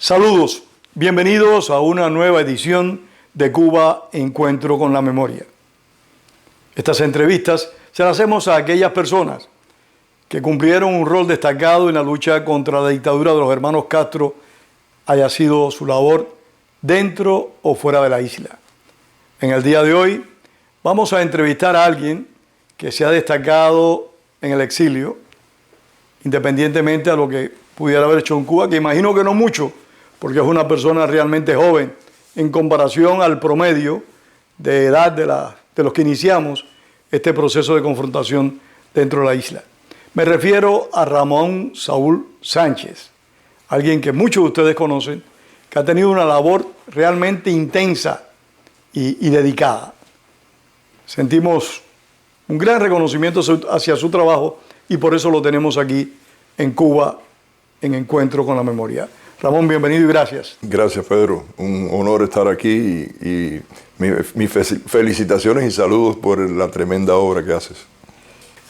Saludos, bienvenidos a una nueva edición de Cuba Encuentro con la Memoria. Estas entrevistas se las hacemos a aquellas personas que cumplieron un rol destacado en la lucha contra la dictadura de los hermanos Castro, haya sido su labor dentro o fuera de la isla. En el día de hoy vamos a entrevistar a alguien que se ha destacado en el exilio, independientemente a lo que pudiera haber hecho en Cuba, que imagino que no mucho, porque es una persona realmente joven en comparación al promedio de edad de los que iniciamos este proceso de confrontación dentro de la isla. Me refiero a Ramón Saúl Sánchez, alguien que muchos de ustedes conocen, que ha tenido una labor realmente intensa y dedicada. Sentimos un gran reconocimiento hacia su trabajo y por eso lo tenemos aquí en Cuba, en Encuentro con la Memoria. Ramón, bienvenido y gracias. Gracias, Pedro. Un honor estar aquí y mis felicitaciones y saludos por la tremenda obra que haces.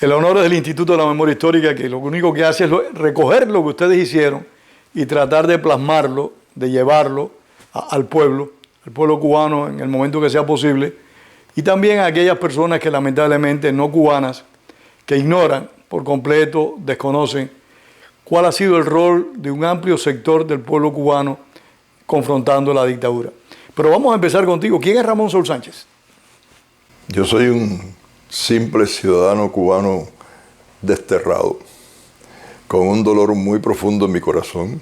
El honor es del Instituto de la Memoria Histórica, que lo único que hace es recoger lo que ustedes hicieron y tratar de plasmarlo, de llevarlo al pueblo cubano en el momento que sea posible, y también a aquellas personas que lamentablemente no cubanas, que ignoran por completo, desconocen cuál ha sido el rol de un amplio sector del pueblo cubano confrontando la dictadura. Pero vamos a empezar contigo. ¿Quién es Ramón Saúl Sánchez? Yo soy un simple ciudadano cubano desterrado, con un dolor muy profundo en mi corazón,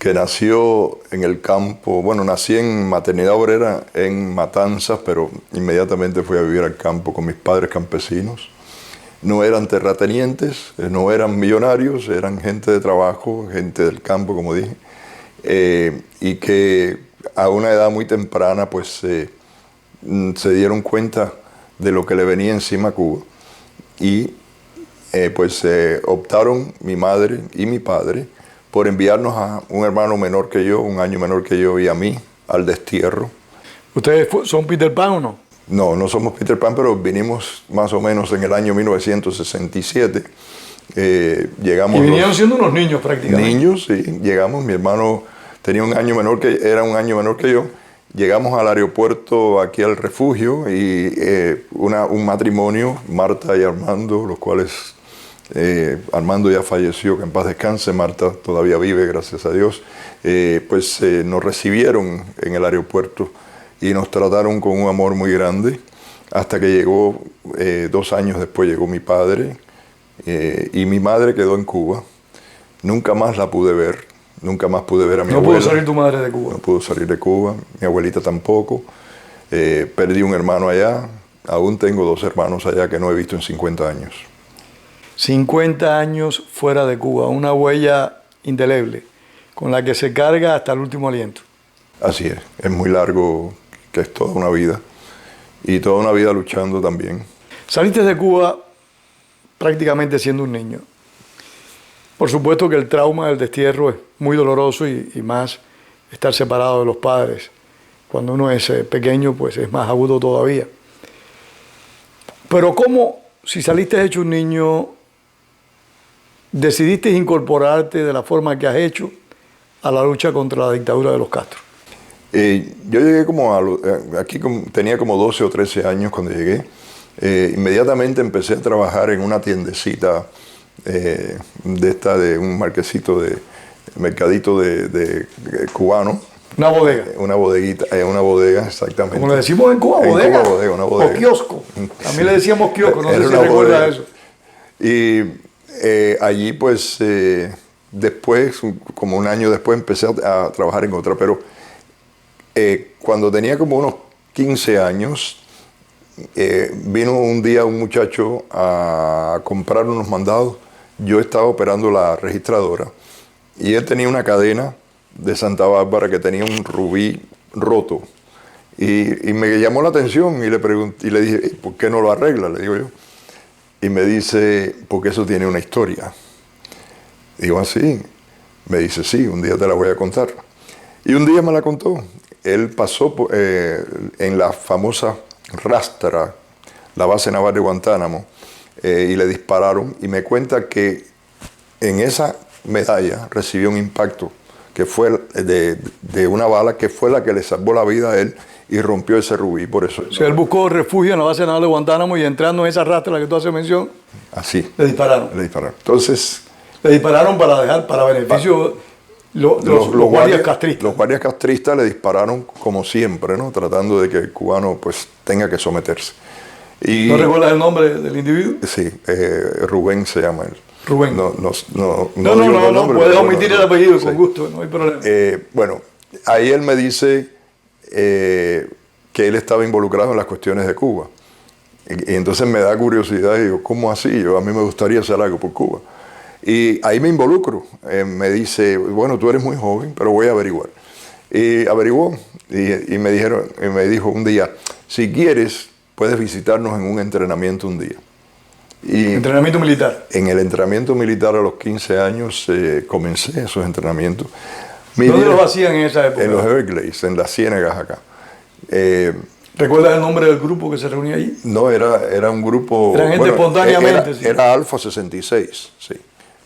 que nació en el campo. Bueno, nací en maternidad obrera en Matanzas, pero inmediatamente fui a vivir al campo con mis padres campesinos. No eran terratenientes, no eran millonarios, eran gente de trabajo, gente del campo, como dije, y que a una edad muy temprana pues se dieron cuenta de lo que le venía encima a Cuba y optaron mi madre y mi padre por enviarnos a un hermano menor que yo, un año menor que yo, y a mí al destierro. ¿Ustedes son Peter Pan o no? No, no somos Peter Pan, pero vinimos más o menos en el año 1967. Llegamos. Y vinieron siendo unos niños prácticamente. Niños, sí. Llegamos, mi hermano era un año menor que yo. Llegamos al aeropuerto, aquí al refugio, y un matrimonio, Marta y Armando, los cuales Armando ya falleció, que en paz descanse, Marta todavía vive, gracias a Dios, nos recibieron en el aeropuerto y nos trataron con un amor muy grande, hasta que llegó, 2 años después llegó mi padre, y mi madre quedó en Cuba. Nunca más la pude ver, nunca más pude ver a mi abuela. ¿No pudo salir tu madre de Cuba? No pudo salir de Cuba, mi abuelita tampoco. Perdí un hermano allá, aún tengo 2 hermanos allá que no he visto en 50 años. 50 años fuera de Cuba, una huella indeleble, con la que se carga hasta el último aliento. Así es muy largo, que es toda una vida, y toda una vida luchando también. Saliste de Cuba prácticamente siendo un niño. Por supuesto que el trauma del destierro es muy doloroso y más estar separado de los padres. Cuando uno es pequeño, pues es más agudo todavía. Pero ¿cómo, si saliste hecho un niño, decidiste incorporarte de la forma que has hecho a la lucha contra la dictadura de los Castro? Yo llegué aquí tenía como 12 o 13 años cuando llegué. Inmediatamente empecé a trabajar en una tiendecita de un marquesito mercadito de cubano. Una bodega. Una bodeguita, una bodega, exactamente. Como le decimos en Cuba, bodega. En Cuba, bodega, una bodega. O kiosco. También le decíamos kiosco, no sé si una recuerda bodega. eso. Y allí, pues, después, como un año después, empecé a trabajar en otra. Pero cuando tenía como unos 15 años, vino un día un muchacho a comprar unos mandados. Yo estaba operando la registradora y él tenía una cadena de Santa Bárbara que tenía un rubí roto. Y me llamó la atención y le pregunté, y le dije, ¿por qué no lo arregla? Le digo yo. Y me dice, porque eso tiene una historia. Digo, ¿así? Me dice, sí, un día te la voy a contar. Y un día me la contó. Él pasó en la famosa Rastra, la base naval de Guantánamo, y le dispararon. Y me cuenta que en esa medalla recibió un impacto que fue de una bala que fue la que le salvó la vida a él y rompió ese rubí. Por eso. O sea, él buscó refugio en la base naval de Guantánamo y entrando en esa rastra a la que tú haces mención, así. le dispararon. Le dispararon. Entonces, le dispararon para dejar, para beneficio los guardias castristas. Los guardias castristas le dispararon como siempre, ¿no? Tratando de que el cubano pues tenga que someterse. Y, ¿No recuerdas el nombre del individuo? Sí, Rubén se llama él. Rubén. No, puedes omitir el apellido con gusto, no hay problema. Bueno, ahí él me dice que él estaba involucrado en las cuestiones de Cuba. Y entonces me da curiosidad y digo, ¿cómo así? A mí me gustaría hacer algo por Cuba. Y ahí me involucro. Me dice, bueno, tú eres muy joven, pero voy a averiguar. Y averiguó y me dijo un día, si quieres, puedes visitarnos en un entrenamiento un día. ¿Entrenamiento militar? En el entrenamiento militar a los 15 años comencé esos entrenamientos. ¿Dónde los hacían en esa época? En los Everglades, en las Ciénegas acá. ¿Recuerdas el nombre del grupo que se reunía allí? No, era un grupo... Era gente espontáneamente. Era Alfa 66, sí.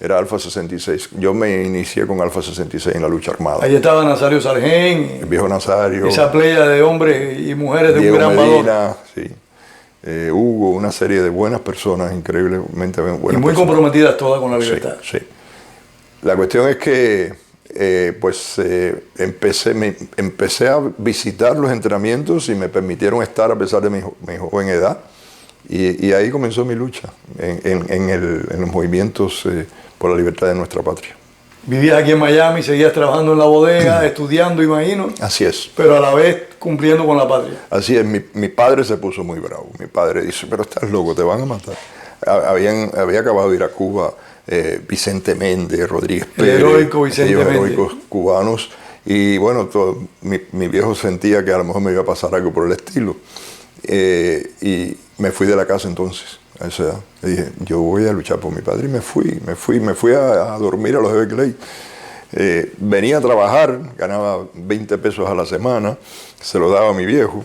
Era Alfa 66. Yo me inicié con Alfa 66 en la lucha armada. Ahí estaba Nazario Sargén. El viejo Nazario. Esa playa de hombres y mujeres de Diego un gran Medina, valor. Sí. Hugo, una serie de buenas personas, increíblemente buenas personas. Y muy comprometidas todas con la libertad. Sí, sí. La cuestión es que empecé a visitar los entrenamientos y me permitieron estar a pesar de mi joven edad. Y ahí comenzó mi lucha en los movimientos por la libertad de nuestra patria. Vivías aquí en Miami, seguías trabajando en la bodega, estudiando, imagino. Así es. Pero a la vez cumpliendo con la patria. Así es. Mi padre se puso muy bravo. Mi padre dice, pero estás loco, te van a matar. Había acabado de ir a Cuba Vicente Méndez, Rodríguez Pérez. El heroico Vicente ellos Méndez. heroicos cubanos. Y bueno, mi viejo sentía que a lo mejor me iba a pasar algo por el estilo. Y me fui de la casa entonces, a esa edad. Le dije, yo voy a luchar por mi padre y me fui a dormir a los Everglades. Venía a trabajar, ganaba 20 pesos a la semana, se lo daba a mi viejo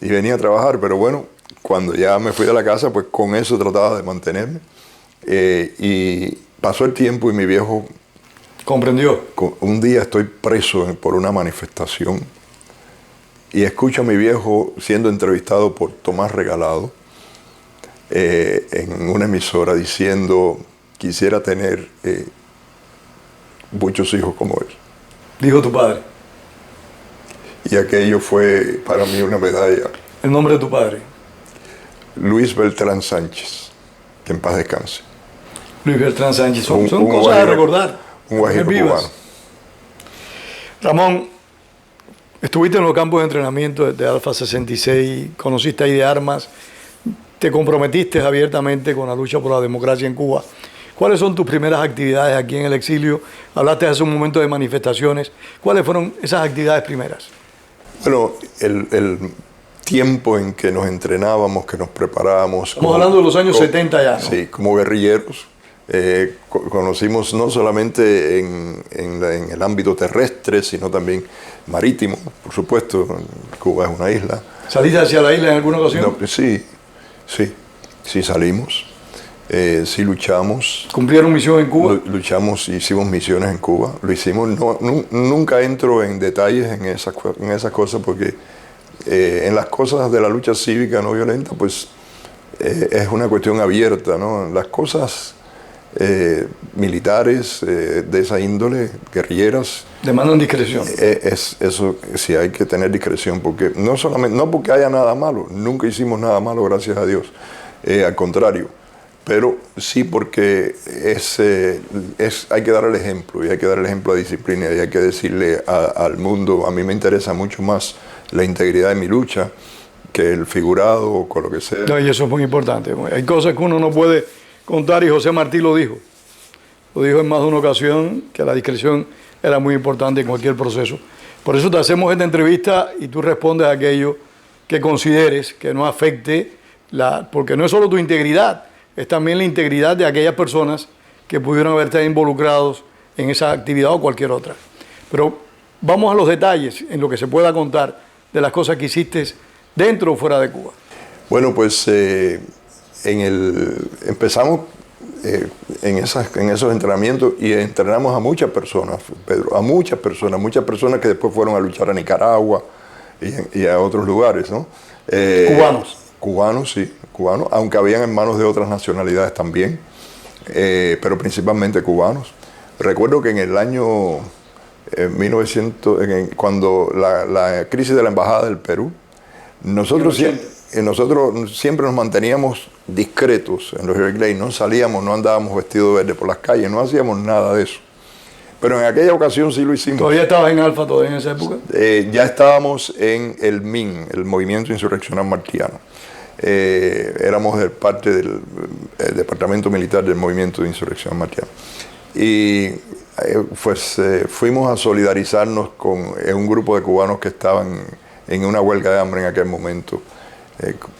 y venía a trabajar, pero bueno, cuando ya me fui de la casa, pues con eso trataba de mantenerme. Y pasó el tiempo y mi viejo... ¿Comprendió? Un día estoy preso por una manifestación y escucho a mi viejo siendo entrevistado por Tomás Regalado en una emisora diciendo, quisiera tener muchos hijos como él. Dijo tu padre. Y aquello fue para mí una medalla. ¿El nombre de tu padre? Luis Beltrán Sánchez, que en paz descanse. Luis Beltrán Sánchez. Son Un cosas guajiro, a recordar. Un guajiro cubano. Ramón, estuviste en los campos de entrenamiento de Alfa 66, conociste ahí de armas, te comprometiste abiertamente con la lucha por la democracia en Cuba. ¿Cuáles son tus primeras actividades aquí en el exilio? Hablaste hace un momento de manifestaciones. ¿Cuáles fueron esas actividades primeras? Bueno, el tiempo en que nos entrenábamos, que nos preparábamos. Estamos hablando de los años 70 ya, ¿no? Sí, como guerrilleros. Conocimos no solamente en el ámbito terrestre, sino también marítimo, por supuesto. Cuba es una isla. ¿Saliste hacia la isla en alguna ocasión? No, sí salimos. Sí luchamos. ¿Cumplieron misión en Cuba? Luchamos, hicimos misiones en Cuba. Lo hicimos. Nunca entro en detalles en esas cosas porque en las cosas de la lucha cívica no violenta, pues es una cuestión abierta, ¿no? Las cosas militares de esa índole, guerrilleras. Demandan discreción. Eso sí, hay que tener discreción, porque no porque haya nada malo, nunca hicimos nada malo, gracias a Dios, al contrario, pero sí porque hay que dar el ejemplo, y hay que dar el ejemplo de disciplina, y hay que decirle al mundo, a mí me interesa mucho más la integridad de mi lucha que el figurado o con lo que sea. No, y eso es muy importante. Hay cosas que uno no puede contar, y José Martí lo dijo. Lo dijo en más de una ocasión, que la discreción era muy importante en cualquier proceso. Por eso te hacemos esta entrevista y tú respondes a aquello que consideres que no afecte, porque no es solo tu integridad, es también la integridad de aquellas personas que pudieron haber estado involucrados en esa actividad o cualquier otra. Pero vamos a los detalles en lo que se pueda contar de las cosas que hiciste dentro o fuera de Cuba. Bueno, pues empezamos en esos entrenamientos y entrenamos a muchas personas, Pedro, a muchas personas que después fueron a luchar a Nicaragua y a otros lugares, ¿no? Cubanos. Cubanos, sí, cubanos, aunque habían hermanos de otras nacionalidades también, pero principalmente cubanos. Recuerdo que en el año 1900, cuando la crisis de la Embajada del Perú, nosotros siempre nos manteníamos discretos en los Everglades, no salíamos, no andábamos vestidos verde por las calles, no hacíamos nada de eso. Pero en aquella ocasión sí lo hicimos. ¿Todavía estabas en Alfa todavía en esa época? Ya estábamos en el MIN, el Movimiento Insurreccional Martiano. Éramos parte del Departamento Militar del Movimiento de Insurrección Martiano. Y pues fuimos a solidarizarnos con un grupo de cubanos que estaban en una huelga de hambre en aquel momento.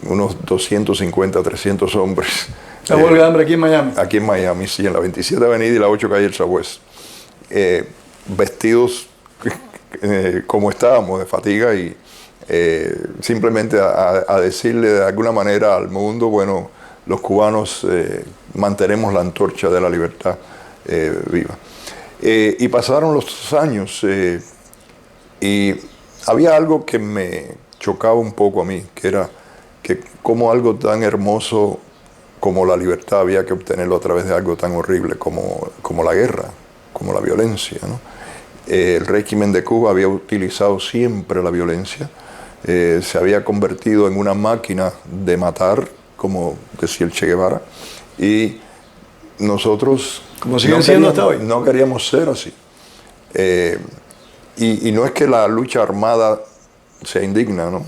Unos 250, 300 hombres. ¿La huelga de hambre aquí en Miami? Aquí en Miami, sí, en la 27 Avenida y la 8 Calle El Sagüez. Vestidos como estábamos, de fatiga, y simplemente a decirle de alguna manera al mundo, bueno, los cubanos mantenemos la antorcha de la libertad viva. Y pasaron los años y había algo que me chocaba un poco a mí, que era que como algo tan hermoso como la libertad había que obtenerlo a través de algo tan horrible como la guerra, como la violencia, ¿no? El régimen de Cuba había utilizado siempre la violencia, se había convertido en una máquina de matar, como decía el Che Guevara, y nosotros como siguen siendo hasta hoy, no queríamos ser así. Y no es que la lucha armada sea indigna, ¿no?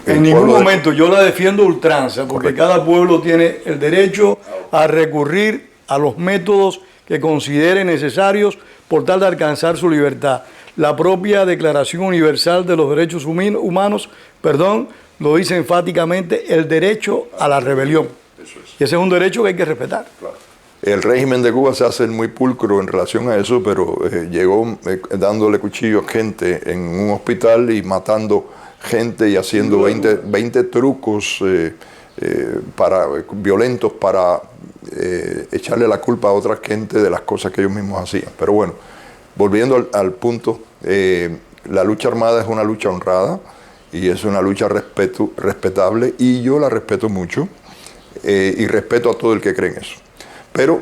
En ningún momento yo la defiendo a ultranza, porque cada pueblo tiene el derecho a recurrir a los métodos que considere necesarios por tal de alcanzar su libertad. La propia Declaración Universal de los Derechos Humanos, lo dice enfáticamente, el derecho a la rebelión. Eso es. Y ese es un derecho que hay que respetar. Claro. El régimen de Cuba se hace muy pulcro en relación a eso, pero llegó dándole cuchillos a gente en un hospital y matando gente y haciendo 20 trucos violentos para echarle la culpa a otra gente de las cosas que ellos mismos hacían. Pero bueno, volviendo al punto, la lucha armada es una lucha honrada y es una lucha respetable, y yo la respeto mucho y respeto a todo el que cree en eso. Pero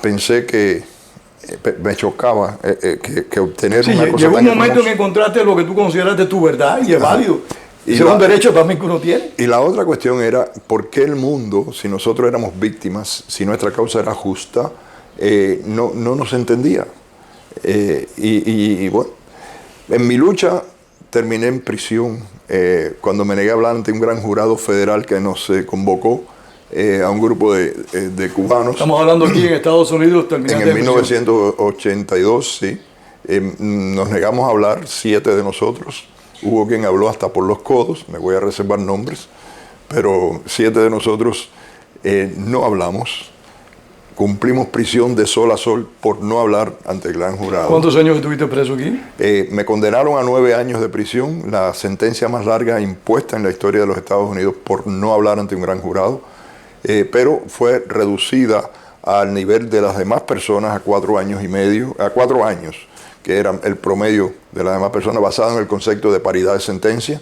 pensé que me chocaba que obtener una cosa. Llegó un momento en que encontraste lo que tú consideraste tu verdad y es válido. Y ese es un derecho también que uno tiene. Y la otra cuestión era, ¿por qué el mundo, si nosotros éramos víctimas, si nuestra causa era justa, no nos entendía? Y bueno, en mi lucha terminé en prisión cuando me negué a hablar ante un gran jurado federal que nos convocó a un grupo de cubanos. Estamos hablando aquí en Estados Unidos. En el 1982, sí. Nos negamos a hablar, 7 de nosotros. Hubo quien habló hasta por los codos, me voy a reservar nombres, pero 7 de nosotros no hablamos. Cumplimos prisión de sol a sol por no hablar ante el gran jurado. ¿Cuántos años estuviste preso aquí? Me condenaron a 9 años de prisión, la sentencia más larga impuesta en la historia de los Estados Unidos por no hablar ante un gran jurado, pero fue reducida al nivel de las demás personas a 4 años y medio, a 4 años, que era el promedio de las demás personas, basado en el concepto de paridad de sentencia.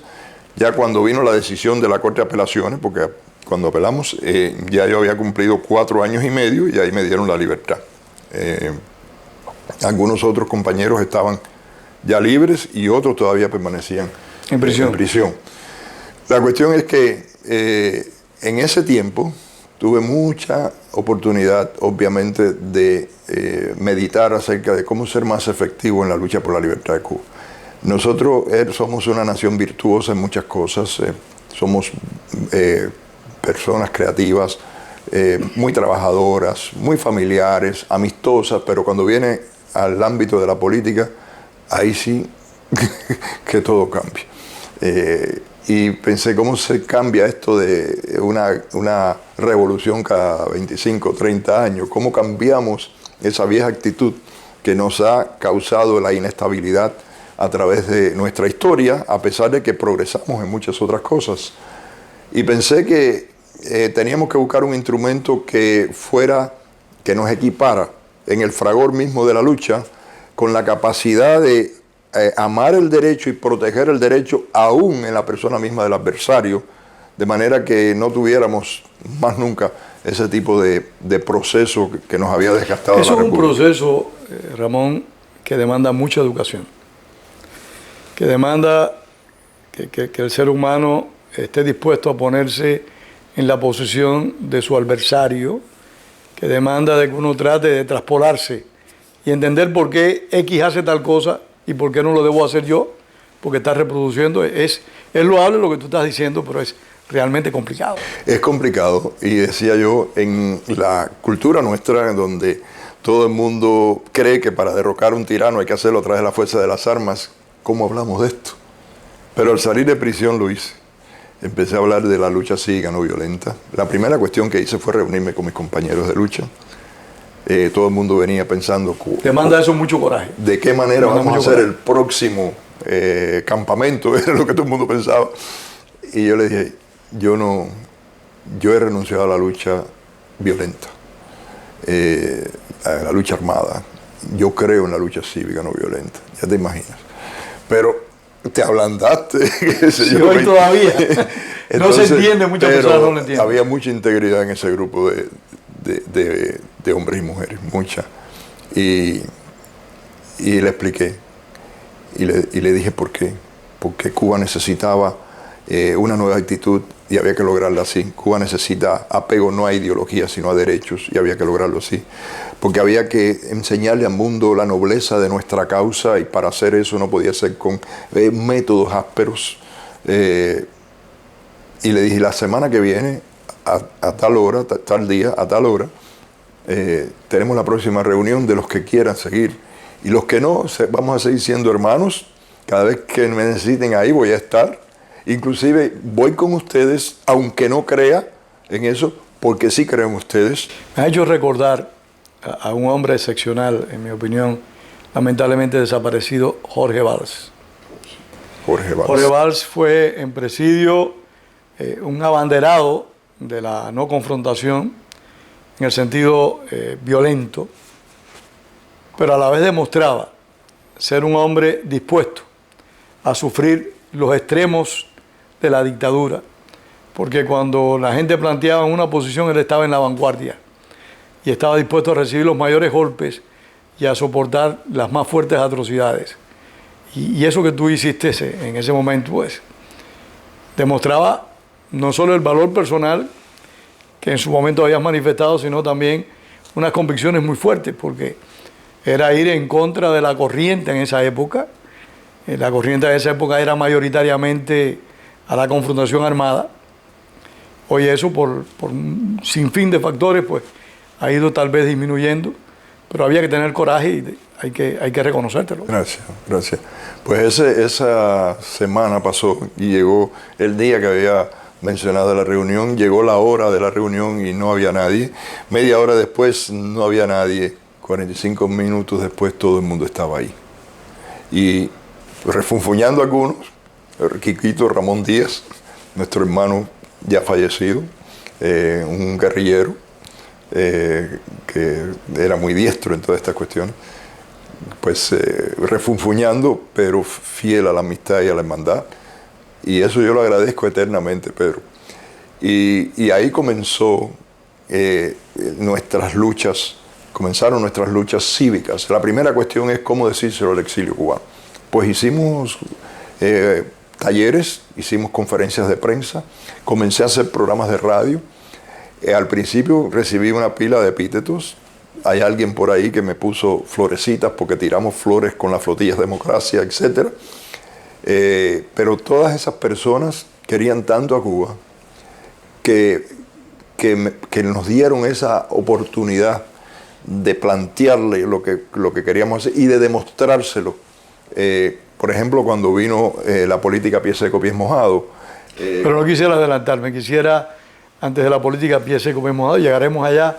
Ya cuando vino la decisión de la Corte de Apelaciones, porque cuando apelamos, ya yo había cumplido 4 años y medio y ahí me dieron la libertad. Algunos otros compañeros estaban ya libres y otros todavía permanecían en prisión. La cuestión es que en ese tiempo tuve mucha oportunidad, obviamente, de meditar acerca de cómo ser más efectivo en la lucha por la libertad de Cuba. Nosotros somos una nación virtuosa en muchas cosas, somos personas creativas, muy trabajadoras, muy familiares, amistosas, pero cuando viene al ámbito de la política, ahí sí que todo cambia. Y pensé, ¿cómo se cambia esto de una revolución cada 25, 30 años? ¿Cómo cambiamos esa vieja actitud que nos ha causado la inestabilidad a través de nuestra historia, a pesar de que progresamos en muchas otras cosas? Y pensé que teníamos que buscar un instrumento que nos equipara en el fragor mismo de la lucha, con la capacidad de amar el derecho y proteger el derecho aún en la persona misma del adversario, de manera que no tuviéramos más nunca ese tipo de proceso que nos había desgastado la República. Eso es un proceso, Ramón, que demanda mucha educación, que demanda que el ser humano esté dispuesto a ponerse en la posición de su adversario, que demanda de que uno trate de traspolarse y entender por qué X hace tal cosa y por qué no lo debo hacer yo, porque está reproduciendo. Es loable lo que tú estás diciendo, pero es realmente complicado. Es complicado, y decía yo, en la cultura nuestra, donde todo el mundo cree que para derrocar a un tirano hay que hacerlo a través de la fuerza de las armas, ¿cómo hablamos de esto? Pero al salir de prisión lo hice. Empecé a hablar de la lucha cívica no violenta. La primera cuestión que hice fue reunirme con mis compañeros de lucha. Todo el mundo venía pensando... Te manda eso mucho coraje. ¿De qué manera vamos a hacer el próximo campamento? Era lo que todo el mundo pensaba. Y yo le dije, yo he renunciado a la lucha violenta, a la lucha armada. Yo creo en la lucha cívica no violenta, ya te imaginas. Pero te ablandaste. Sí, hoy todavía. Entonces, no se entiende, muchas personas no lo entienden. Había mucha integridad en ese grupo de hombres y mujeres, mucha. Y le expliqué, y le dije por qué. Porque Cuba necesitaba una nueva actitud y había que lograrla así. Cuba necesita apego no a ideología, sino a derechos, y había que lograrlo así. Porque había que enseñarle al mundo la nobleza de nuestra causa, y para hacer eso no podía ser con métodos ásperos. Y le dije, la semana que viene, a tal hora, tal día, a tal hora, tenemos la próxima reunión de los que quieran seguir. Y los que no, vamos a seguir siendo hermanos. Cada vez que me necesiten ahí voy a estar. Inclusive voy con ustedes, aunque no crea en eso, porque sí creo en ustedes. Me ha hecho recordar a un hombre excepcional, en mi opinión, lamentablemente desaparecido, Jorge Valls. Jorge Valls fue en presidio un abanderado de la no confrontación en el sentido violento, pero a la vez demostraba ser un hombre dispuesto a sufrir los extremos de la dictadura, porque cuando la gente planteaba una posición, él estaba en la vanguardia y estaba dispuesto a recibir los mayores golpes y a soportar las más fuertes atrocidades. Y eso que tú hiciste en ese momento, pues, demostraba no solo el valor personal que en su momento habías manifestado, sino también unas convicciones muy fuertes, porque era ir en contra de la corriente en esa época. La corriente de esa época era mayoritariamente a la confrontación armada. Hoy eso, por un sinfín de factores, pues ha ido tal vez disminuyendo, pero había que tener coraje y hay que reconocértelo. Gracias. Pues esa semana pasó y llegó el día que había mencionado la reunión, llegó la hora de la reunión y no había nadie. Media hora después no había nadie. 45 minutos después todo el mundo estaba ahí. Y refunfuñando algunos, Quiquito Ramón Díaz, nuestro hermano ya fallecido, un guerrillero que era muy diestro en todas estas cuestiones, pues refunfuñando, pero fiel a la amistad y a la hermandad. Y eso yo lo agradezco eternamente, Pedro. Y ahí comenzó comenzaron nuestras luchas cívicas. La primera cuestión es cómo decírselo al exilio cubano. Pues hicimos talleres, hicimos conferencias de prensa, comencé a hacer programas de radio. Al principio recibí una pila de epítetos. Hay alguien por ahí que me puso florecitas porque tiramos flores con las flotillas Democracia, etc. Pero todas esas personas querían tanto a Cuba que nos dieron esa oportunidad de plantearle lo que queríamos hacer y de demostrárselo. Por ejemplo, cuando vino la política pie seco, pies mojado. Pero no quisiera adelantarme, quisiera, antes de la política pie seco, pies mojado, llegaremos allá,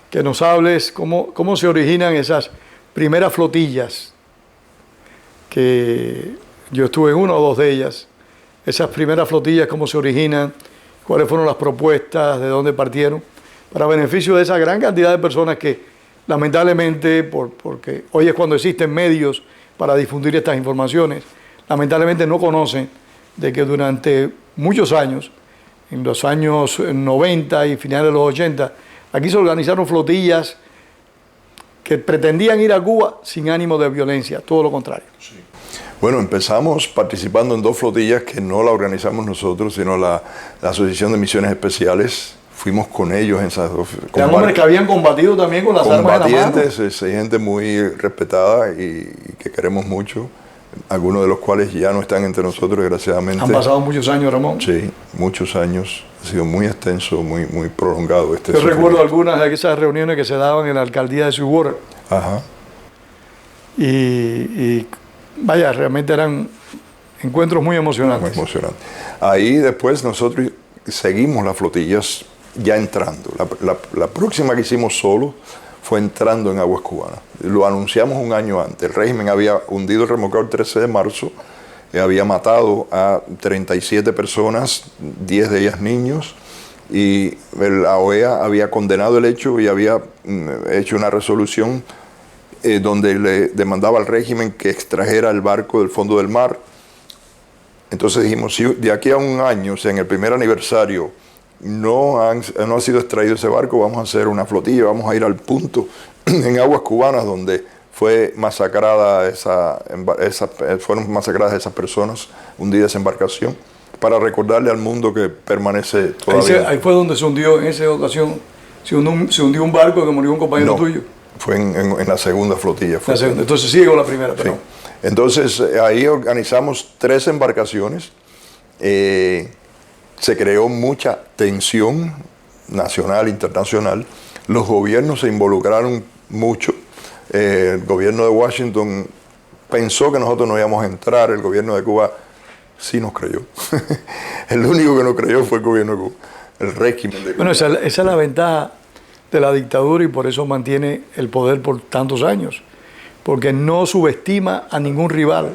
que nos hables cómo se originan esas primeras flotillas, que yo estuve en una o dos de ellas. Esas primeras flotillas, cómo se originan, cuáles fueron las propuestas, de dónde partieron, para beneficio de esa gran cantidad de personas que lamentablemente, porque hoy es cuando existen medios para difundir estas informaciones, lamentablemente no conocen de que durante muchos años, en los años 90 y finales de los 80, aquí se organizaron flotillas que pretendían ir a Cuba sin ánimo de violencia, todo lo contrario. Sí. Bueno, empezamos participando en dos flotillas que no la organizamos nosotros, sino la Asociación de Misiones Especiales. Fuimos con ellos en esas dos. Eran hombres que habían combatido también con las armas en la mano. Es gente muy respetada y que queremos mucho, algunos de los cuales ya no están entre nosotros, desgraciadamente. Han pasado muchos años, Ramón. Sí, muchos años. Ha sido muy extenso, muy prolongado este Yo recuerdo algunas de esas reuniones que se daban en la alcaldía de Sweetwater. Ajá. Y vaya, realmente eran encuentros muy emocionantes. Muy emocionante. Ahí después nosotros seguimos las flotillas ya entrando. La próxima que hicimos solo fue entrando en aguas cubanas. Lo anunciamos un año antes. El régimen había hundido el remolcador el 13 de marzo, había matado a 37 personas, 10 de ellas niños, y la OEA había condenado el hecho y había hecho una resolución donde le demandaba al régimen que extrajera el barco del fondo del mar. Entonces dijimos, si de aquí a un año, o sea, en el primer aniversario, no ha sido extraído ese barco, vamos a hacer una flotilla, vamos a ir al punto en aguas cubanas donde fue masacrada fueron masacradas esas personas, hundida esa embarcación, para recordarle al mundo que permanece todavía. Ahí fue donde se hundió, en esa ocasión, se hundió un barco que murió un compañero tuyo. Fue en la segunda flotilla. La segunda. Entonces sigue con la primera. Sí. Entonces ahí organizamos 3 embarcaciones. Se creó mucha tensión nacional e internacional. Los gobiernos se involucraron mucho. El gobierno de Washington pensó que nosotros no íbamos a entrar. El gobierno de Cuba sí nos creyó. El único que no creyó fue el gobierno de Cuba, el régimen de Cuba. Bueno, esa es la ventaja de la dictadura y por eso mantiene el poder por tantos años, porque no subestima a ningún rival.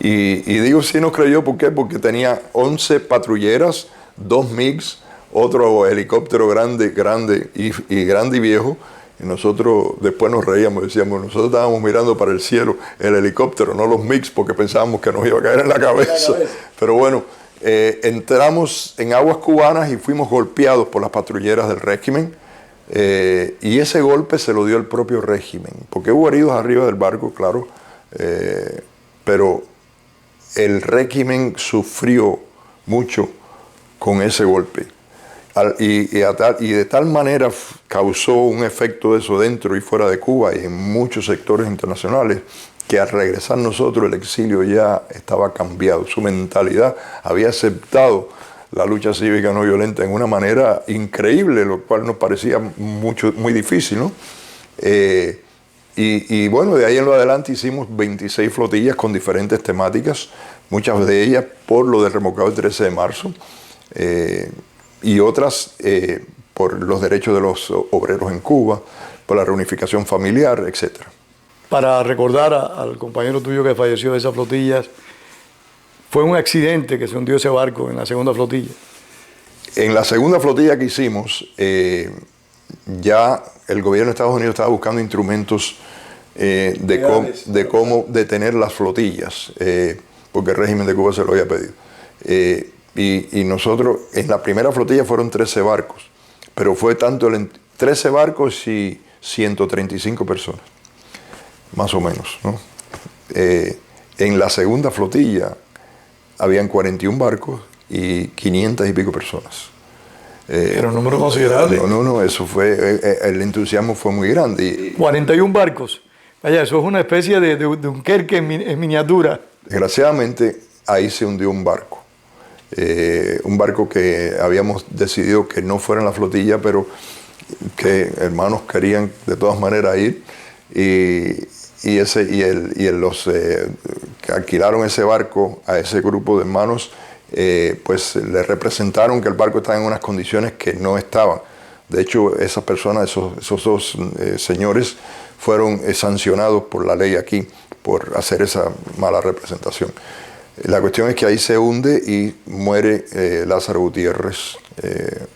Y digo sí nos creyó, ¿por qué? Porque tenía 11 patrulleras, 2 MiGs, otro helicóptero grande y viejo, y nosotros después nos reíamos, decíamos, nosotros estábamos mirando para el cielo, el helicóptero, no los MiGs, porque pensábamos que nos iba a caer en la cabeza. Pero bueno, entramos en aguas cubanas y fuimos golpeados por las patrulleras del régimen. Y ese golpe se lo dio el propio régimen, porque hubo heridos arriba del barco, claro, pero el régimen sufrió mucho con ese golpe. Y de tal manera causó un efecto de eso dentro y fuera de Cuba y en muchos sectores internacionales, que al regresar nosotros el exilio ya estaba cambiado. Su mentalidad había aceptado la lucha cívica no violenta en una manera increíble, lo cual nos parecía muy difícil, ¿no? Y bueno, de ahí en lo adelante hicimos 26 flotillas con diferentes temáticas, muchas de ellas por lo del remolcador del 13 de marzo, y otras por los derechos de los obreros en Cuba, por la reunificación familiar, etc. Para recordar al compañero tuyo que falleció de esas flotillas, fue un accidente que se hundió ese barco en la segunda flotilla. En la segunda flotilla que hicimos, ya el gobierno de Estados Unidos estaba buscando instrumentos de cómo detener las flotillas, porque el régimen de Cuba se lo había pedido. Y nosotros, en la primera flotilla fueron 13 barcos, pero fue tanto 13 barcos y 135 personas, más o menos, ¿no? En la segunda flotilla habían 41 barcos y 500 y pico personas. Era un número considerable. No, eso fue, el entusiasmo fue muy grande. 41 barcos. Vaya, eso es una especie de Dunkerque en miniatura. Desgraciadamente, ahí se hundió un barco que habíamos decidido que no fuera en la flotilla, pero que hermanos querían de todas maneras ir, los que alquilaron ese barco a ese grupo de hermanos, pues le representaron que el barco estaba en unas condiciones que no estaban. De hecho, esas personas, esos dos señores, fueron sancionados por la ley aquí por hacer esa mala representación. La cuestión es que ahí se hunde y muere Lázaro Gutiérrez,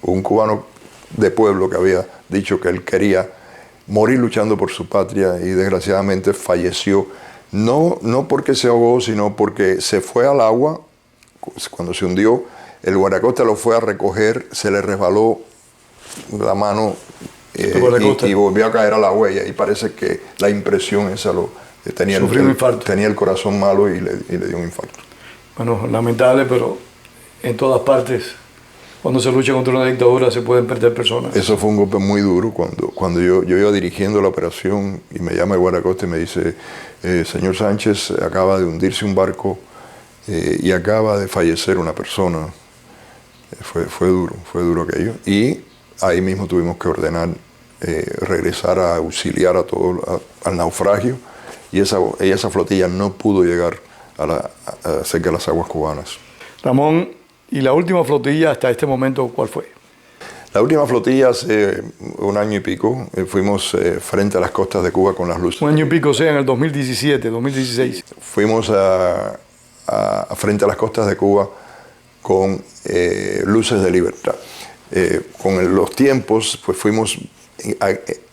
un cubano de pueblo que había dicho que él quería morir luchando por su patria y desgraciadamente falleció, no porque se ahogó, sino porque se fue al agua. Cuando se hundió, el guardacosta lo fue a recoger, se le resbaló la mano y volvió a caer a la huella, y parece que la impresión esa tenía el corazón malo y le dio un infarto. Bueno, lamentable, pero en todas partes, cuando se lucha contra una dictadura, se pueden perder personas. Eso fue un golpe muy duro cuando yo iba dirigiendo la operación y me llama el guardacosta y me dice, señor Sánchez, acaba de hundirse un barco y acaba de fallecer una persona. Fue duro aquello. Y ahí mismo tuvimos que ordenar regresar a auxiliar a todo al naufragio, y esa flotilla no pudo llegar cerca de las aguas cubanas. Ramón, ¿y la última flotilla hasta este momento cuál fue? La última flotilla hace un año y pico, fuimos frente a las costas de Cuba con las luces. Un año y pico, o sea, en el 2017, 2016. Fuimos frente a las costas de Cuba con luces de libertad. Con los tiempos, pues fuimos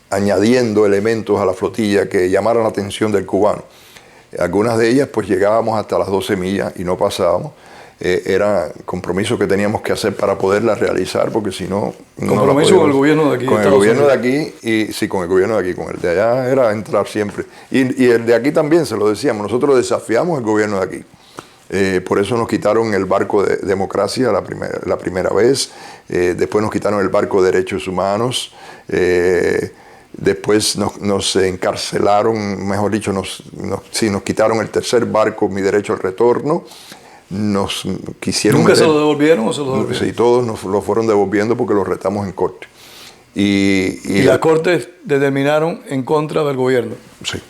añadiendo elementos a la flotilla que llamaran la atención del cubano. Algunas de ellas, pues llegábamos hasta las 12 millas y no pasábamos. Era compromiso que teníamos que hacer para poderla realizar, porque si no... ¿Compromiso con el gobierno de aquí? Con el gobierno de aquí, con el gobierno de aquí. Con el de allá era entrar siempre. Y el de aquí también, se lo decíamos, nosotros desafiamos al gobierno de aquí. Por eso nos quitaron el barco de democracia la primera vez, después nos quitaron el barco de derechos humanos, después nos encarcelaron, mejor dicho, nos quitaron el tercer barco, mi derecho al retorno. Nos quisieron ¿Nunca se lo devolvieron o se lo devolvieron? Sí, todos nos lo fueron devolviendo porque lo retamos en corte. Y las cortes determinaron en contra del gobierno. Sí.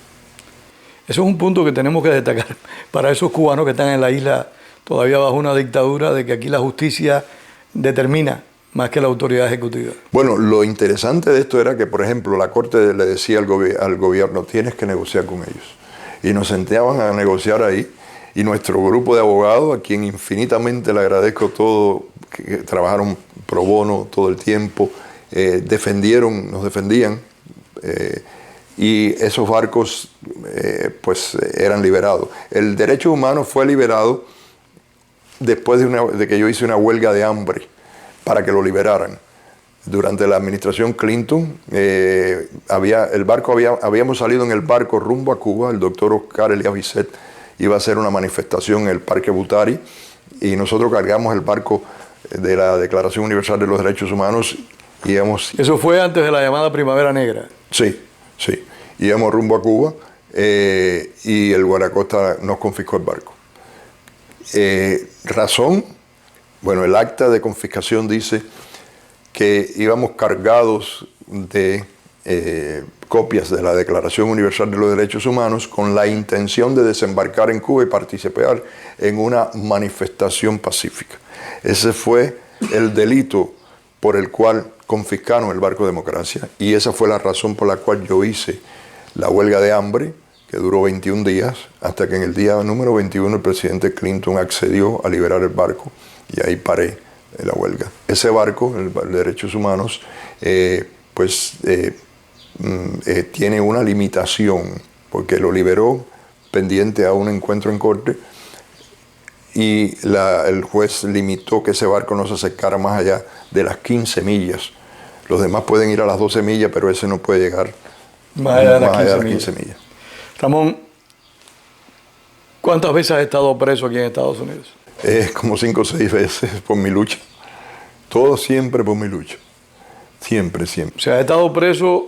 Eso es un punto que tenemos que destacar para esos cubanos que están en la isla todavía bajo una dictadura, de que aquí la justicia determina más que la autoridad ejecutiva. Bueno, lo interesante de esto era que, por ejemplo, la Corte le decía al gobierno, tienes que negociar con ellos. Y nos sentaban a negociar ahí, y nuestro grupo de abogados, a quien infinitamente le agradezco todo, que trabajaron pro bono todo el tiempo, nos defendían, y esos barcos pues eran liberados. El derecho humano fue liberado después de que yo hice una huelga de hambre para que lo liberaran. Durante la administración Clinton, habíamos salido en el barco rumbo a Cuba. El doctor Oscar Elías Bisset iba a hacer una manifestación en el Parque Butari, y nosotros cargamos el barco de la Declaración Universal de los Derechos Humanos. ¿Eso fue antes de la llamada Primavera Negra? Sí. Íbamos rumbo a Cuba, y el guardacosta nos confiscó el barco. Razón, bueno, el acta de confiscación dice que íbamos cargados de copias de la Declaración Universal de los Derechos Humanos con la intención de desembarcar en Cuba y participar en una manifestación pacífica. Ese fue el delito por el cual confiscaron el barco Democracia, y esa fue la razón por la cual yo hice la huelga de hambre, que duró 21 días, hasta que en el día número 21 el presidente Clinton accedió a liberar el barco, y ahí paré la huelga. Ese barco, el de Derechos Humanos, tiene una limitación, porque lo liberó pendiente a un encuentro en corte, y el juez limitó que ese barco no se acercara más allá de las 15 millas. Los demás pueden ir a las 12 millas, pero ese no puede llegar más allá de las 15 15 millas. Ramón, ¿cuántas veces has estado preso aquí en Estados Unidos? Como 5 o 6 veces por mi lucha. Todo siempre por mi lucha. Siempre, siempre. O sea,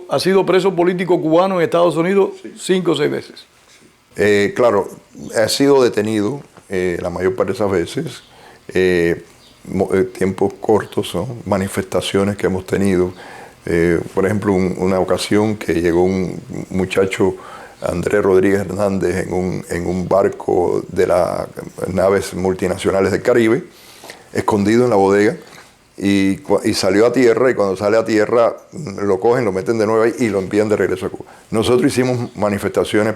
has sido preso político cubano en Estados Unidos 5 o 6 veces. Claro, he sido detenido la mayor parte de esas veces. Tiempos cortos, ¿no? Manifestaciones que hemos tenido. Por ejemplo, una ocasión que llegó un muchacho, Andrés Rodríguez Hernández, en un barco de las naves multinacionales del Caribe, escondido en la bodega, y salió a tierra, y cuando sale a tierra lo cogen, lo meten de nuevo ahí y lo envían de regreso a Cuba. Nosotros hicimos manifestaciones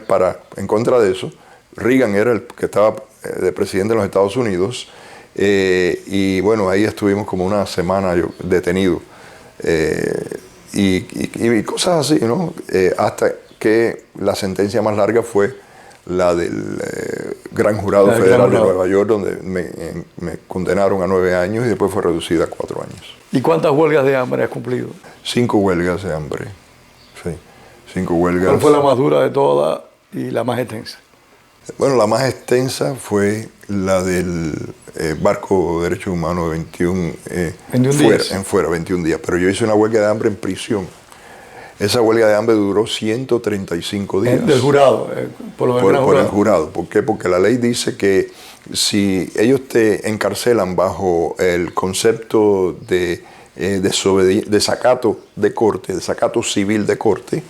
en contra de eso. Reagan era el que estaba de presidente de los Estados Unidos, y bueno, ahí estuvimos como una semana detenidos, y cosas así, ¿no? Hasta que la sentencia más larga fue la del Gran Jurado Federal de Nueva York, donde me condenaron a 9 años y después fue reducida a 4 años. ¿Y cuántas huelgas de hambre has cumplido? 5 huelgas de hambre, sí, 5 huelgas. ¿Cuál fue la más dura de todas y la más extensa? Bueno, la más extensa fue la del barco de derechos humanos de 21 días. Pero yo hice una huelga de hambre en prisión. Esa huelga de hambre duró 135 días. Del jurado, por el jurado. ¿Por qué? Porque la ley dice que si ellos te encarcelan bajo el concepto de desacato de corte, desacato civil de corte,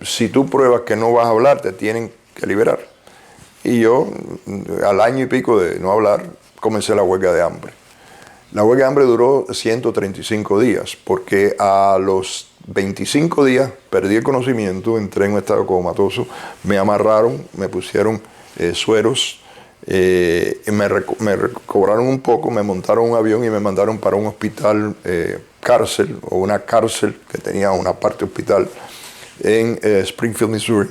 si tú pruebas que no vas a hablar, te tienen que liberar. Y yo, al año y pico de no hablar, comencé la huelga de hambre. La huelga de hambre duró 135 días, porque a los 25 días perdí el conocimiento, entré en un estado comatoso, me amarraron, me pusieron sueros, me recobraron un poco, me montaron un avión y me mandaron para un hospital cárcel, o una cárcel que tenía una parte hospital en Springfield, Missouri,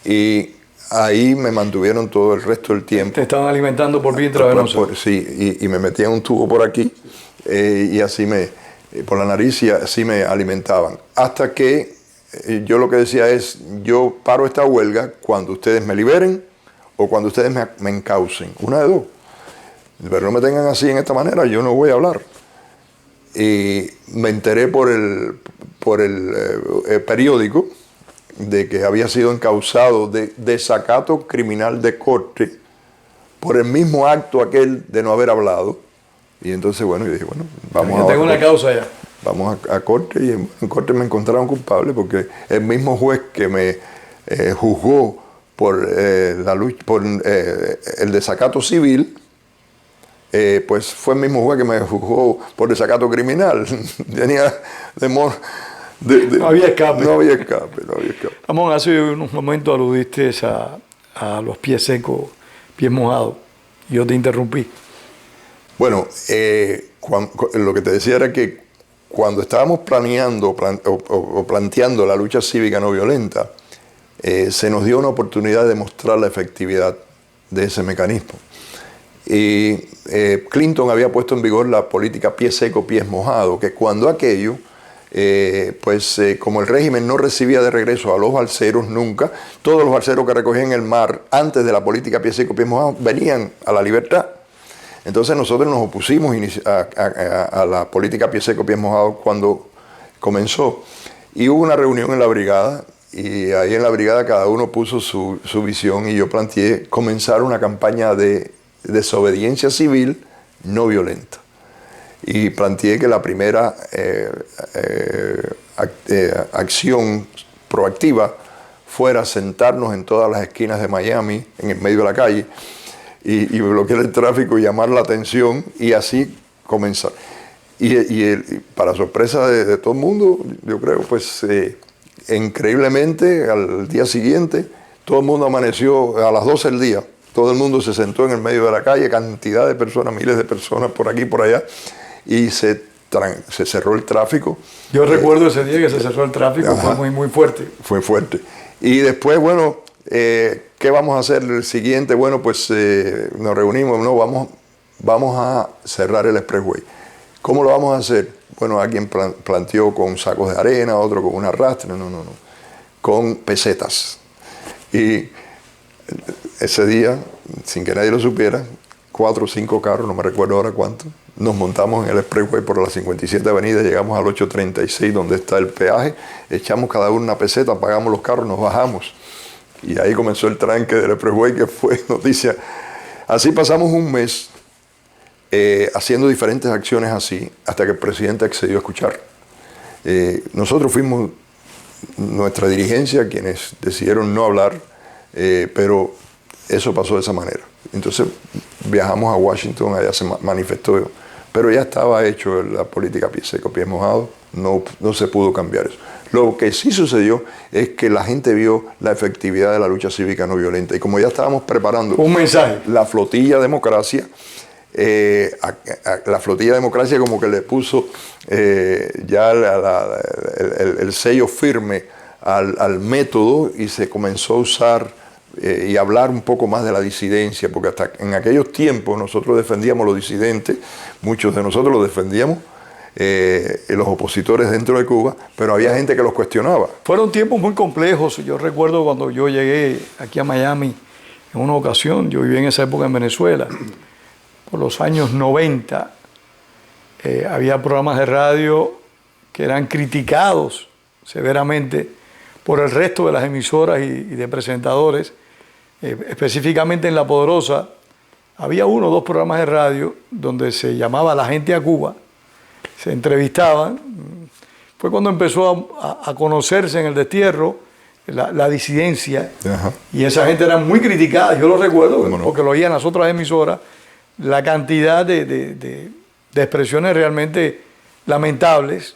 y ahí me mantuvieron todo el resto del tiempo. ¿Te estaban alimentando por vía intravenosa? Sí, y me metían un tubo por aquí, y así por la nariz, y así me alimentaban. Hasta que yo lo que decía es, yo paro esta huelga cuando ustedes me liberen o cuando ustedes me encaucen. Una de dos. Pero no me tengan así en esta manera, yo no voy a hablar. Y me enteré por el periódico de que había sido encausado de desacato criminal de corte por el mismo acto aquel de no haber hablado. Y entonces, bueno, yo dije, bueno, tengo una causa ya. Vamos a corte, y en corte me encontraron culpable porque el mismo juez que me juzgó por la lucha, por el desacato civil, pues fue el mismo juez que me juzgó por desacato criminal. Tenía no había escape. No había escape. Ramón, hace unos momentos aludiste a los pies secos, pies mojados. Yo te interrumpí. Bueno, lo que te decía era que cuando estábamos planeando o planteando la lucha cívica no violenta, se nos dio una oportunidad de mostrar la efectividad de ese mecanismo. Y Clinton había puesto en vigor la política pie seco, pies mojados, que cuando aquello, como el régimen no recibía de regreso a los balseros nunca, todos los balseros que recogían el mar antes de la política pie seco, pies mojados venían a la libertad. Entonces nosotros nos opusimos a la política pie seco, pies mojados cuando comenzó. Y hubo una reunión en la brigada, y ahí en la brigada cada uno puso su visión, y yo planteé comenzar una campaña de desobediencia civil no violenta. Y planteé que la primera acción proactiva fuera sentarnos en todas las esquinas de Miami, en el medio de la calle, y bloquear el tráfico y llamar la atención, y así comenzar. Y para sorpresa de todo el mundo, yo creo, pues increíblemente al día siguiente todo el mundo amaneció a las 12 del día. Todo el mundo se sentó en el medio de la calle, cantidad de personas, miles de personas por aquí y por allá, y se cerró el tráfico. Yo recuerdo ese día que se cerró el tráfico, fue muy, muy fuerte. Fue fuerte. Y después, bueno, ¿qué vamos a hacer el siguiente? Bueno, pues nos reunimos, no, vamos a cerrar el expressway. ¿Cómo lo vamos a hacer? Bueno, alguien planteó con sacos de arena, otro con una rastra, no, con pesetas. Y ese día, sin que nadie lo supiera, 4 o 5 carros, no me recuerdo ahora cuántos, nos montamos en el expressway por la 57 avenida, llegamos al 836 donde está el peaje, echamos cada uno una peseta, pagamos los carros, nos bajamos. Y ahí comenzó el tranque del expressway, que fue noticia. Así pasamos un mes haciendo diferentes acciones así, hasta que el presidente accedió a escuchar. Nosotros fuimos, nuestra dirigencia, quienes decidieron no hablar, pero eso pasó de esa manera. Entonces viajamos a Washington, allá se manifestó, pero ya estaba hecho la política pie seco, pies mojados, no se pudo cambiar eso. Lo que sí sucedió es que la gente vio la efectividad de la lucha cívica no violenta, y como ya estábamos preparando un mensaje, la flotilla democracia, la flotilla democracia como que le puso ya el sello firme al método, y se comenzó a usar y hablar un poco más de la disidencia, porque hasta en aquellos tiempos nosotros defendíamos los disidentes, muchos de nosotros los defendíamos, los opositores dentro de Cuba, pero había gente que los cuestionaba. Fueron tiempos muy complejos. Yo recuerdo cuando yo llegué aquí a Miami, en una ocasión, yo viví en esa época en Venezuela, por los años 90, había programas de radio que eran criticados severamente por el resto de las emisoras y de presentadores. Específicamente en La Poderosa, había 1 o 2 programas de radio donde se llamaba La Gente a Cuba, se entrevistaban. Fue cuando empezó a conocerse en el destierro la disidencia. Ajá. Y esa gente era muy criticada, yo lo recuerdo, porque lo oían las otras emisoras, la cantidad de expresiones realmente lamentables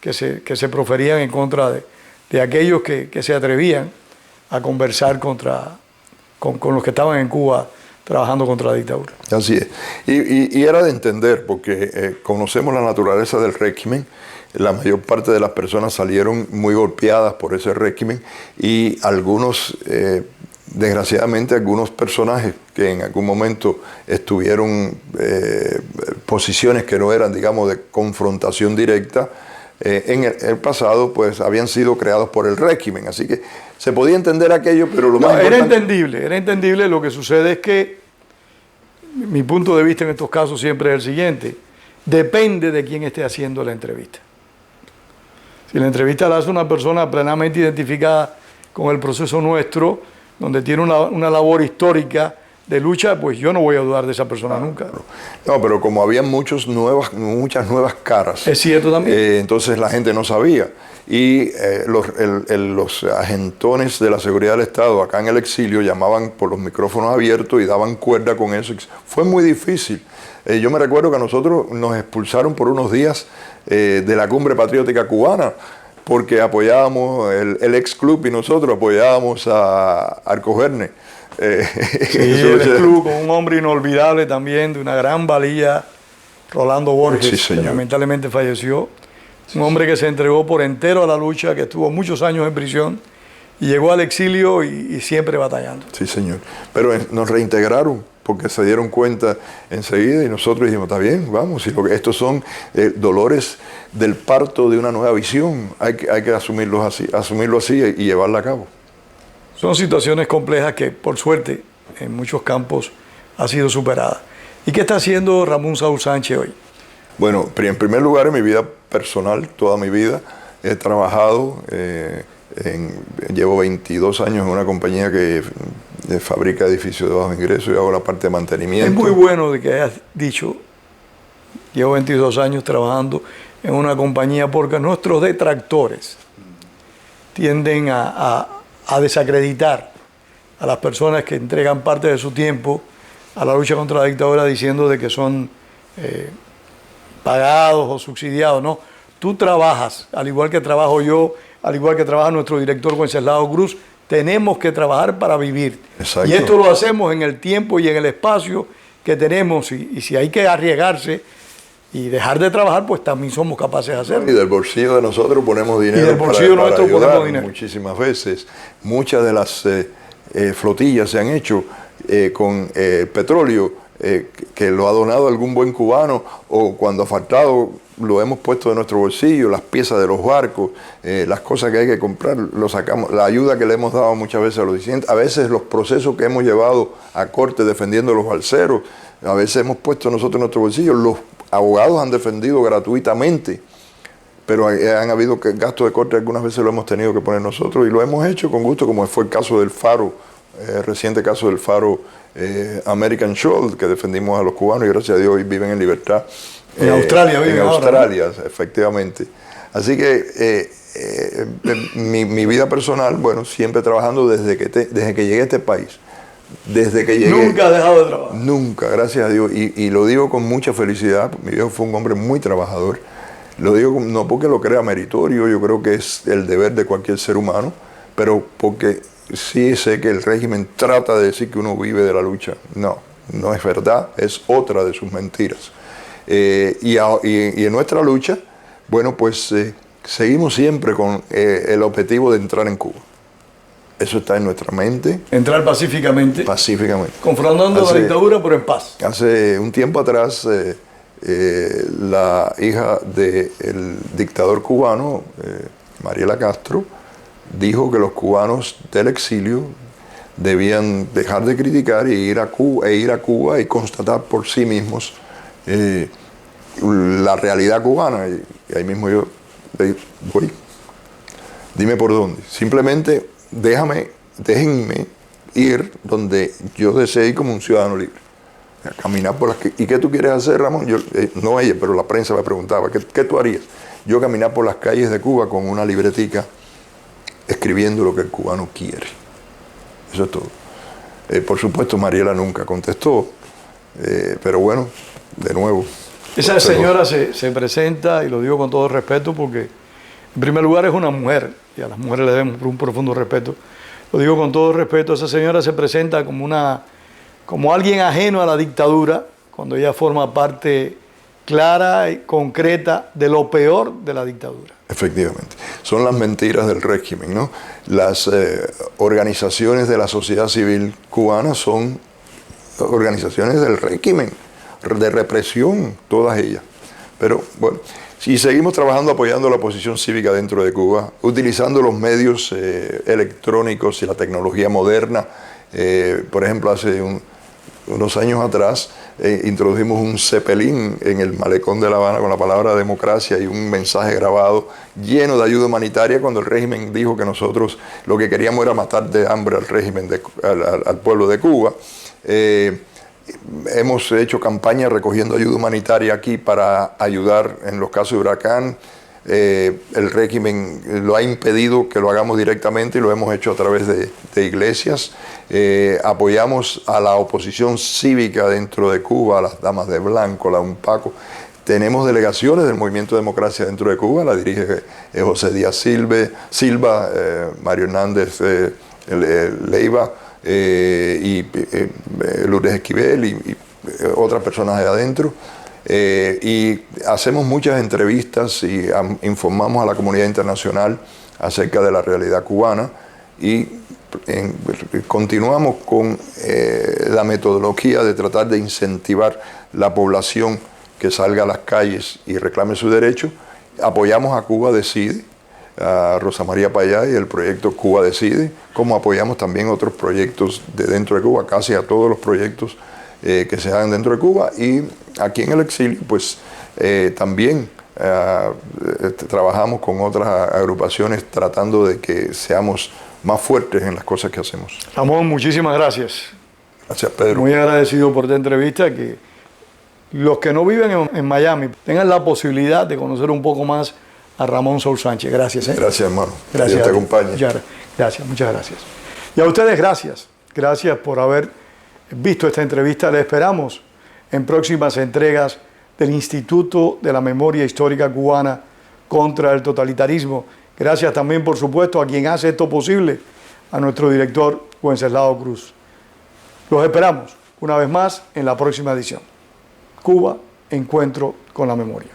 que se proferían en contra de aquellos que se atrevían a conversar con los que estaban en Cuba trabajando contra la dictadura. Así es. Y era de entender, porque conocemos la naturaleza del régimen. La mayor parte de las personas salieron muy golpeadas por ese régimen, y algunos, desgraciadamente, algunos personajes que en algún momento estuvieron posiciones que no eran, digamos, de confrontación directa, en el pasado, pues habían sido creados por el régimen. Así que se podía entender aquello, pero lo más importante... Era entendible. Lo que sucede es que mi punto de vista en estos casos siempre es el siguiente: depende de quién esté haciendo la entrevista. Si la entrevista la hace una persona plenamente identificada con el proceso nuestro, donde tiene una labor histórica de lucha, pues yo no voy a dudar de esa persona nunca. No, pero como había muchas nuevas caras. Es cierto también. Entonces la gente no sabía. Y los agentones de la seguridad del Estado acá en el exilio llamaban por los micrófonos abiertos y daban cuerda con eso. Fue muy difícil. Yo me recuerdo que a nosotros nos expulsaron por unos días de la Cumbre Patriótica Cubana, porque apoyábamos el ex club, y nosotros apoyábamos a Arcojerne. Sí, el club con un hombre inolvidable también, de una gran valía, Rolando Borges, sí, que lamentablemente falleció. Un hombre que se entregó por entero a la lucha, que estuvo muchos años en prisión y llegó al exilio y siempre batallando. Sí, señor. Pero nos reintegraron porque se dieron cuenta enseguida, y nosotros dijimos, está bien, vamos, y estos son dolores del parto de una nueva visión. Hay que asumirlo así y llevarla a cabo. Son situaciones complejas que, por suerte, en muchos campos ha sido superada. ¿Y qué está haciendo Ramón Saúl Sánchez hoy? Bueno, en primer lugar, en mi vida personal, toda mi vida, he trabajado, llevo 22 años en una compañía que fabrica edificios de bajo ingreso, y hago la parte de mantenimiento. Es muy bueno de que hayas dicho, llevo 22 años trabajando en una compañía, porque nuestros detractores tienden a desacreditar a las personas que entregan parte de su tiempo a la lucha contra la dictadura, diciendo de que son pagados o subsidiados. No, tú trabajas, al igual que trabajo yo, al igual que trabaja nuestro director Wenceslao Cruz. Tenemos que trabajar para vivir. Exacto. Y esto lo hacemos en el tiempo y en el espacio que tenemos, y si hay que arriesgarse y dejar de trabajar, pues también somos capaces de hacerlo. Y del bolsillo de nosotros ponemos dinero. Y del bolsillo nuestro ponemos dinero. Muchísimas veces. Muchas de las flotillas se han hecho con petróleo que lo ha donado algún buen cubano, o cuando ha faltado lo hemos puesto de nuestro bolsillo, las piezas de los barcos, las cosas que hay que comprar, lo sacamos, la ayuda que le hemos dado muchas veces a los disidentes, a veces los procesos que hemos llevado a corte defendiendo a los balseros, a veces hemos puesto nosotros en nuestro bolsillo, los abogados han defendido gratuitamente, pero han habido gastos de corte, algunas veces lo hemos tenido que poner nosotros y lo hemos hecho con gusto, como fue el caso del Faro, reciente caso del Faro American Shoal, que defendimos a los cubanos y gracias a Dios hoy viven en libertad. En Australia viven ahora, Australia, ¿no? Efectivamente. Así que mi vida personal, bueno, siempre trabajando desde que llegué a este país. Desde que llegué. Nunca has dejado de trabajar. Nunca, gracias a Dios. Y lo digo con mucha felicidad. Mi viejo fue un hombre muy trabajador. Lo digo no porque lo crea meritorio, yo creo que es el deber de cualquier ser humano, pero porque sí sé que el régimen trata de decir que uno vive de la lucha. No, no es verdad, es otra de sus mentiras. Y en nuestra lucha, bueno, pues seguimos siempre con el objetivo de entrar en Cuba. Eso está en nuestra mente. Entrar pacíficamente. Pacíficamente. Confrontando la dictadura, pero en paz. Hace un tiempo atrás, la hija del dictador cubano, Mariela Castro, dijo que los cubanos del exilio debían dejar de criticar e ir a Cuba y constatar por sí mismos la realidad cubana. Y ahí mismo yo voy. Dime por dónde. Simplemente déjenme ir donde yo desee ir como un ciudadano libre. A caminar por las calles. ¿Y qué tú quieres hacer, Ramón? Yo, no ella, pero la prensa me preguntaba, ¿qué tú harías? Yo caminar por las calles de Cuba con una libretica escribiendo lo que el cubano quiere. Eso es todo. Por supuesto, Mariela nunca contestó, pero bueno, de nuevo. Esa señora se presenta, y lo digo con todo respeto, porque en primer lugar es una mujer, y a las mujeres le debemos un profundo respeto. Lo digo con todo respeto, esa señora se presenta como alguien ajeno a la dictadura, cuando ella forma parte clara y concreta de lo peor de la dictadura. Efectivamente. Son las mentiras del régimen, ¿no? Las organizaciones de la sociedad civil cubana son organizaciones del régimen, de represión, todas ellas. Pero bueno, si seguimos trabajando apoyando la oposición cívica dentro de Cuba, utilizando los medios electrónicos y la tecnología moderna, por ejemplo, hace unos años atrás introdujimos un cepelín en el malecón de La Habana con la palabra democracia y un mensaje grabado lleno de ayuda humanitaria cuando el régimen dijo que nosotros lo que queríamos era matar de hambre al régimen, al pueblo de Cuba. Hemos hecho campaña recogiendo ayuda humanitaria aquí para ayudar en los casos de huracán. El régimen lo ha impedido que lo hagamos directamente y lo hemos hecho a través de iglesias. Apoyamos a la oposición cívica dentro de Cuba, a las Damas de Blanco, la UNPACO. Tenemos delegaciones del Movimiento de Democracia dentro de Cuba, la dirige José Díaz Silva, Mario Hernández Leiva y Lourdes Esquivel y otras personas de adentro. Y hacemos muchas entrevistas y informamos a la comunidad internacional acerca de la realidad cubana y continuamos con la metodología de tratar de incentivar la población que salga a las calles y reclame su derecho. Apoyamos a Cuba Decide, a Rosa María Payá y el proyecto Cuba Decide, como apoyamos también otros proyectos de dentro de Cuba, casi a todos los proyectos que se hagan dentro de Cuba, y aquí en el exilio pues también trabajamos con otras agrupaciones tratando de que seamos más fuertes en las cosas que hacemos. Ramón, muchísimas gracias. Gracias, Pedro. Muy agradecido por esta entrevista, que los que no viven en Miami tengan la posibilidad de conocer un poco más a Ramón Saúl Sánchez. Gracias. Gracias, hermano. Gracias. Dios te acompañe. Gracias, muchas gracias. Y a ustedes, gracias. Gracias por haber visto esta entrevista. Les esperamos en próximas entregas del Instituto de la Memoria Histórica Cubana contra el Totalitarismo. Gracias también, por supuesto, a quien hace esto posible, a nuestro director, Wenceslao Cruz. Los esperamos una vez más en la próxima edición. Cuba, encuentro con la memoria.